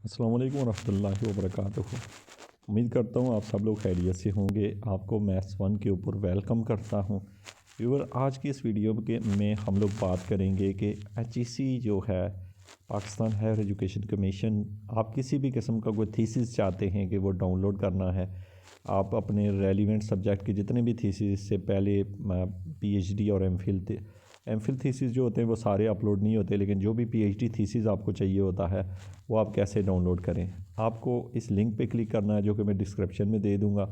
अस्सलाम वालेकुम रहमतुल्लाहि व बरकातुहू। उम्मीद करता हूँ आप सब लोग खैरियत से होंगे। आपको मैथ्स 1 के ऊपर वेलकम करता हूँ। व्यूअर, आज की इस वीडियो में हम लोग बात करेंगे कि HEC जो है, पाकिस्तान हायर एजुकेशन कमीशन, आप किसी भी किस्म का कोई थीसिस चाहते हैं कि वो डाउनलोड करना है, आप अपने रेलिवेंट सब्जेक्ट के जितने भी थीसिस से पहले PhD और एमफिल थीसिस जो होते हैं वो सारे अपलोड नहीं होते, लेकिन जो भी PhD थीसिस आपको चाहिए होता है वो आप कैसे डाउनलोड करें। आपको इस लिंक पे क्लिक करना है जो कि मैं डिस्क्रिप्शन में दे दूँगा।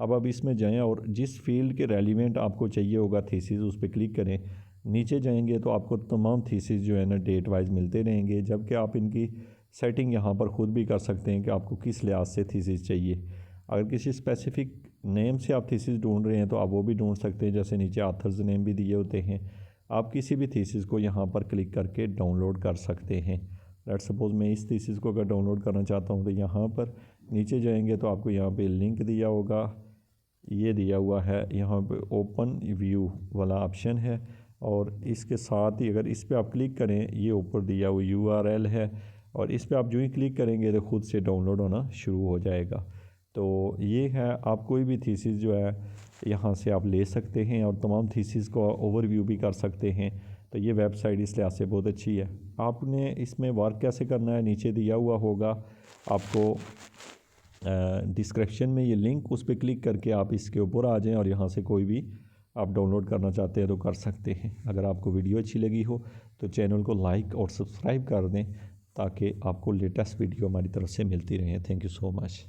अब इसमें जाएं और जिस फील्ड के रेलिवेंट आपको चाहिए होगा थीसिस, उस पर क्लिक करें। नीचे जाएंगे तो आपको तमाम थीसिस जो है ना डेट वाइज मिलते रहेंगे, जबकि आप इनकी सेटिंग यहाँ पर ख़ुद भी कर सकते हैं कि आपको किस लिहाज से थीसिस चाहिए। अगर किसी स्पेसिफ़िक नेम से आप थीसिस ढूंढ रहे हैं तो आप वो भी ढूंढ सकते हैं, जैसे नीचे ऑथर्स नेम भी दिए होते हैं। आप किसी भी थीसिस को यहाँ पर क्लिक करके डाउनलोड कर सकते हैं। लेट्स सपोज़ मैं इस थीसिस को अगर डाउनलोड करना चाहता हूँ तो यहाँ पर नीचे जाएंगे तो आपको यहाँ पे लिंक दिया होगा, ये दिया हुआ है, यहाँ पे ओपन व्यू वाला ऑप्शन है और इसके साथ ही अगर इस पर आप क्लिक करें, ये ऊपर दिया हुआ URL है और इस पर आप जो ही क्लिक करेंगे तो ख़ुद से डाउनलोड होना शुरू हो जाएगा। तो ये है, आप कोई भी थीसिस जो है यहाँ से आप ले सकते हैं और तमाम थीसिस को ओवरव्यू भी कर सकते हैं। तो ये वेबसाइट इस लिहाज से बहुत अच्छी है। आपने इसमें वर्क कैसे करना है नीचे दिया हुआ होगा आपको डिस्क्रिप्शन में ये लिंक, उस पर क्लिक करके आप इसके ऊपर आ जाएं और यहाँ से कोई भी आप डाउनलोड करना चाहते हैं तो कर सकते हैं। अगर आपको वीडियो अच्छी लगी हो तो चैनल को लाइक और सब्सक्राइब कर दें ताकि आपको लेटेस्ट वीडियो हमारी तरफ से मिलती रहे। Thank you so much.